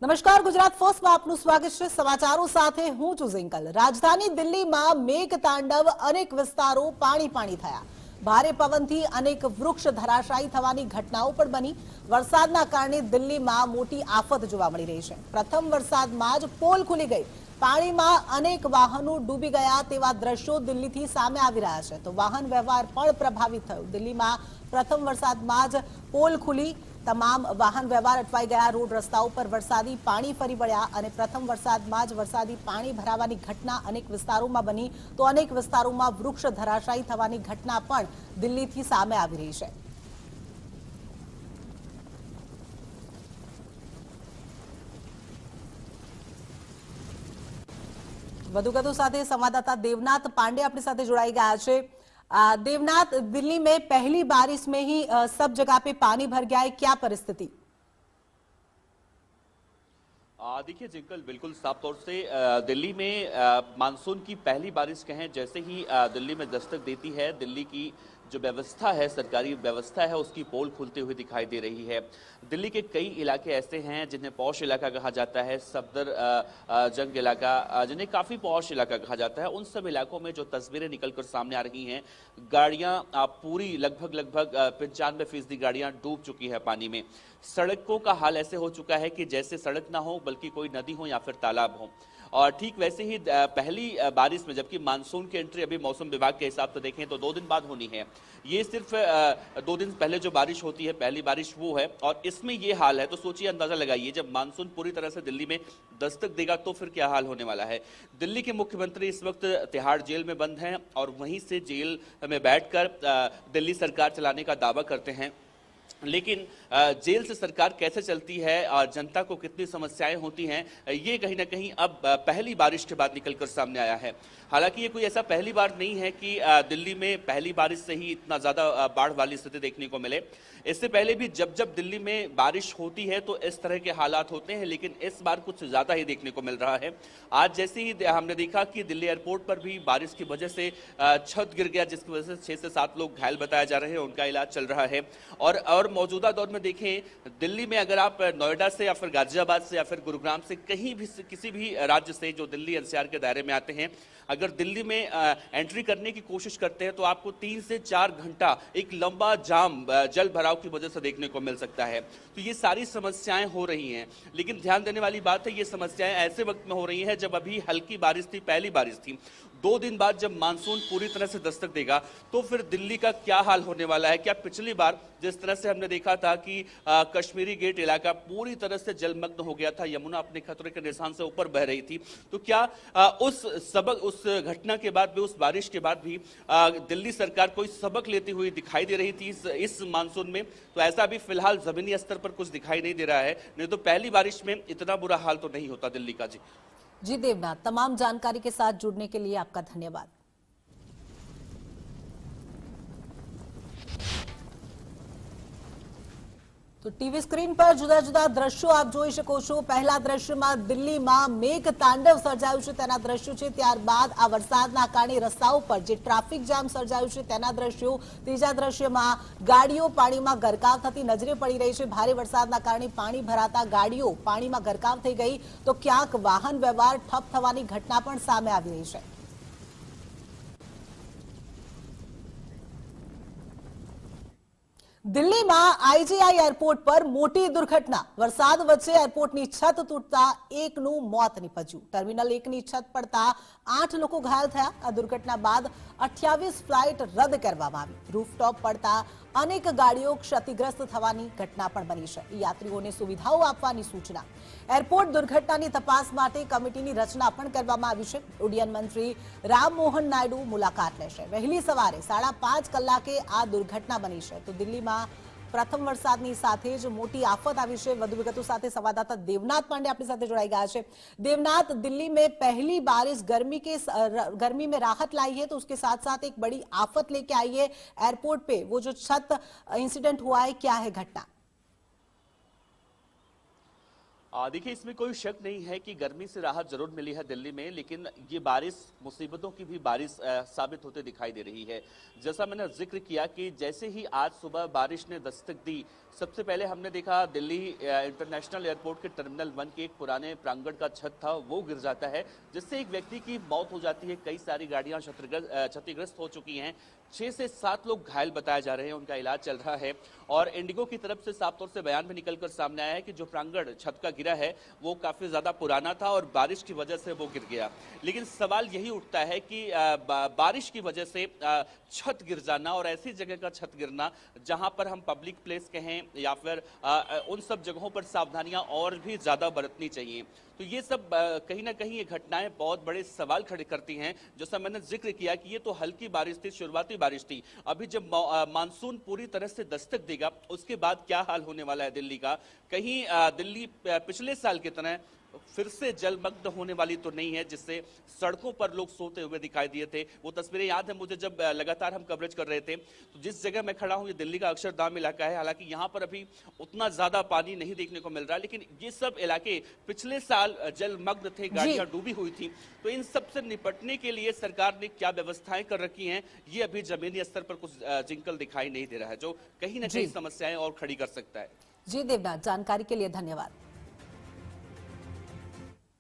નમસ્કાર, ગુજરાત ફર્સ્ટમાં આપનું સ્વાગત છે। સમાચારો સાથે હું છું ઝિંકલ। રાજધાની દિલ્હીમાં મેઘ તાંડવ, અનેક વિસ્તારો પાણી પાણી થયા। ભારે પવનથી અનેક વૃક્ષ ધરાશાયી થવાની ઘટનાઓ પણ બની। વરસાદના કારણે દિલ્હીમાં મોટી આફત જોવા મળી રહી છે। પ્રથમ વરસાદમાં જ પોલ ખુલી ગઈ, પાણીમાં અનેક વાહનો ડૂબી ગયા તેવા દ્રશ્યો દિલ્હીથી સામે આવી રહ્યા છે। તો વાહન વ્યવહાર પણ પ્રભાવિત થયો। દિલ્હીમાં પ્રથમ વરસાદમાં જ પોલ ખુલી, તમામ વાહન વ્યવહાર અટવાઈ ગયા। રોડ રસ્તાઓ પર વરસાદી પાણી ફરી વળ્યા અને પ્રથમ વરસાદમાં જ વરસાદી પાણી ભરાવાની ઘટના અનેક વિસ્તારોમાં બની। તો અનેક વિસ્તારોમાં વૃક્ષ ધરાશાયી થવાની ઘટના પણ દિલ્હીથી સામે આવી રહી છે। વધુ વધુ સાથે संवाददाता देवनाथ पांडे अपने साथ जोड़ाई गया है। देवनाथ, दिल्ली में पहली बारिश में ही सब जगह पे पानी भर गया है, क्या परिस्थिति? देखिए जिंकल, बिल्कुल साफ तौर से दिल्ली में मानसून की पहली बारिश कहें जैसे ही दिल्ली में दस्तक देती है, दिल्ली की जो व्यवस्था है, सरकारी व्यवस्था है, उसकी पोल खुलते हुए दिखाई दे रही है। दिल्ली के कई इलाके ऐसे हैं जिन्हें पॉश इलाका कहा जाता है, सफदर जंग इलाका, जिन्हें काफ़ी पॉश इलाका कहा जाता है। उन सब इलाकों में जो तस्वीरें निकलकर सामने आ रही हैं, गाड़ियां पूरी लगभग 95% गाड़ियां डूब चुकी है पानी में। सड़कों का हाल ऐसे हो चुका है कि जैसे सड़क ना हो बल्कि कोई नदी हो या फिर तालाब हो। और ठीक वैसे ही पहली बारिश में, जबकि मानसून की एंट्री अभी मौसम विभाग के हिसाब से देखें तो 2 दिन बाद होनी है, ये सिर्फ 2 दिन पहले जो बारिश होती है, पहली बारिश वो है और इसमें ये हाल है। तो सोचिए, अंदाजा लगाइए, जब मानसून पूरी तरह से दिल्ली में दस्तक देगा तो फिर क्या हाल होने वाला है। दिल्ली के मुख्यमंत्री इस वक्त तिहाड़ जेल में बंद हैं और वहीं से जेल में बैठकर दिल्ली सरकार चलाने का दावा करते हैं। लेकिन जेल से सरकार कैसे चलती है और जनता को कितनी समस्याएं होती हैं, ये कहीं ना कहीं अब पहली बारिश के बाद निकलकर सामने आया है। हालांकि ये कोई ऐसा पहली बार नहीं है कि दिल्ली में पहली बारिश से ही इतना ज़्यादा बाढ़ वाली स्थिति देखने को मिले। इससे पहले भी जब जब दिल्ली में बारिश होती है तो इस तरह के हालात होते हैं, लेकिन इस बार कुछ ज़्यादा ही देखने को मिल रहा है। आज जैसे ही हमने देखा कि दिल्ली एयरपोर्ट पर भी बारिश की वजह से छत गिर गया, जिसकी वजह से 6 से 7 लोग घायल बताए जा रहे हैं, उनका इलाज चल रहा है। और मौजूदा दौर में देखें, दिल्ली में अगर आप नोएडा से या फिर गाजियाबाद से या फिर गुरुग्राम से, कहीं भी किसी भी राज्य से जो दिल्ली एनसीआर के दायरे में आते हैं, अगर दिल्ली में एंट्री करने की कोशिश करते हैं तो आपको 3 से 4 घंटा एक लंबा जाम जल भराव की वजह से देखने को मिल सकता है। तो ये सारी समस्याएं हो रही हैं, लेकिन ध्यान देने वाली बात है, ये समस्याएं ऐसे वक्त में हो रही हैं जब अभी हल्की बारिश थी, पहली बारिश थी। 2 दिन बाद जब मानसून पूरी तरह से दस्तक देगा तो फिर दिल्ली का क्या हाल होने वाला है। क्या पिछली बार जिस तरह से हमने देखा था कि कश्मीरी गेट इलाका पूरी तरह से जलमग्न हो गया था, यमुना अपने खतरे के निशान से ऊपर बह रही थी, तो क्या उस घटना के बाद भी, उस बारिश के बाद भी दिल्ली सरकार कोई सबक लेती हुई दिखाई दे रही थी इस मानसून में? तो ऐसा अभी फिलहाल जमीनी स्तर पर कुछ दिखाई नहीं दे रहा है, नहीं तो पहली बारिश में इतना बुरा हाल तो नहीं होता दिल्ली का। जी देवनाथ, तमाम जानकारी के साथ जुड़ने के लिए आपका धन्यवाद। तो टीवी स्क्रीन पर जुदा जुदा दृश्यो आप જોઈ શકો છો। પહેલા દ્રશ્યમાં દિલ્હીમાં મેઘ તાંડવ સર્જાયું છે તેના દ્રશ્યો છે, ત્યારબાદ આ વરસાદના કારણે રસ્તાઓ પર જે ટ્રાફિક જામ સર્જાયું છે તેના દ્રશ્યો, ત્રીજા દ્રશ્યમાં ગાડીઓ પાણીમાં ગરકાવ થતી નજરે પડી રહી છે। ભારે વરસાદના કારણે પાણી ભરાતા ગાડીઓ પાણીમાં ગરકાવ થઈ ગઈ, તો ક્યાંક વાહન વ્યવહાર ઠપ થવાની ઘટના પણ સામે આવી રહી છે। દિલ્હીમાં આઈજીઆઈ એરપોર્ટ પર મોટી દુર્ઘટના। વરસાદ વચ્ચે એરપોર્ટની છત તૂટતા એકનું મોત નીપજ્યું। ટર્મિનલ 1ની છત પડતા 8 લોકો ઘાયલ થયા। આ દુર્ઘટના બાદ 28 ફ્લાઇટ રદ કરવામાં આવી। રૂફટોપ પડતા અનેક ગાડીઓ ક્ષતિગ્રસ્ત થવાની ઘટના પણ બની છે। યાત્રીઓને સુવિધાઓ આપવાની સૂચના। એરપોર્ટ દુર્ઘટનાની તપાસ માટે કમિટીની રચના પણ કરવામાં આવી છે। ઉડ્ડયન મંત્રી રામમોહન નાયડુ મુલાકાત લેશે। વહેલી સવારે 5:30 કલાકે આ દુર્ઘટના બની છે। તો દિલ્હીમાં પ્રથમ વરસાદની સાથે જ મોટી આફત આવી છે। વધુ વિગતો સાથે સંવાદદાતા દેવનાથ પાંડે આપણી સાથે જોડાઈ ગયા છે। દેવનાથ, दिल्ली में पहली बारिश गर्मी में राहत लाई है, तो उसके साथ साथ एक बड़ी आफत लेके आई है एयरपोर्ट पे। वो जो छत इंसिडेंट हुआ है, क्या है घटना? देखिए, इसमें कोई शक नहीं है कि गर्मी से राहत जरूर मिली है दिल्ली में, लेकिन ये बारिश मुसीबतों की भी बारिश साबित होते दिखाई दे रही है। जैसा मैंने जिक्र किया कि जैसे ही आज सुबह बारिश ने दस्तक दी, सबसे पहले हमने देखा दिल्ली इंटरनेशनल एयरपोर्ट के टर्मिनल 1 के एक पुराने प्रांगण का छत था, वो गिर जाता है, जिससे एक व्यक्ति की मौत हो जाती है। कई सारी गाड़ियां क्षतिग्रस्त हो चुकी हैं। 6 से 7 लोग घायल बताए जा रहे हैं, उनका इलाज चल रहा है। और इंडिगो की तरफ से साफ तौर से बयान में निकलकर सामने आया है कि जो प्रांगण छत का गिरा है वो काफी ज्यादा पुराना था और बारिश की वजह से वो गिर गया। लेकिन सवाल यही उठता है कि बारिश की वजह से छत गिर जाना और ऐसी जगह का छत गिरना जहां पर हम पब्लिक प्लेस कहें या फिर उन सब जगहों पर सावधानियां और भी ज्यादा बरतनी चाहिए। तो ये सब कहीं ना कहीं ये घटनाएं बहुत बड़े सवाल खड़े करती हैं। जैसा मैंने जिक्र किया कि ये तो हल्की बारिश थी, शुरुआती बारिश थी। अभी जब मानसून पूरी तरह से दस्तक देगा उसके बाद क्या हाल होने वाला है दिल्ली का। कहीं दिल्ली पिछले साल की तरह फिर से जलमग्न होने वाली तो नहीं है, जिससे सड़कों पर लोग सोते हुए दिखाई दिए थे। वो तस्वीरें याद है मुझे जब लगातार हम कवरेज कर रहे थे। तो जिस जगह मैं खड़ा हूं ये दिल्ली का अक्षरधाम इलाका है। हालांकि यहां पर अभी उतना ज्यादा पानी नहीं देखने को मिल रहा, लेकिन ये सब इलाके पिछले साल जलमग्न थे, गाड़ियां डूबी हुई थी। तो इन सब से निपटने के लिए सरकार ने क्या व्यवस्थाएं कर रखी हैं, ये अभी जमीनी स्तर पर कुछ जिंकल दिखाई नहीं दे रहा है, जो कहीं ना कहीं समस्याएं और खड़ी कर सकता है। जी देवनाथ, जानकारी के लिए धन्यवाद।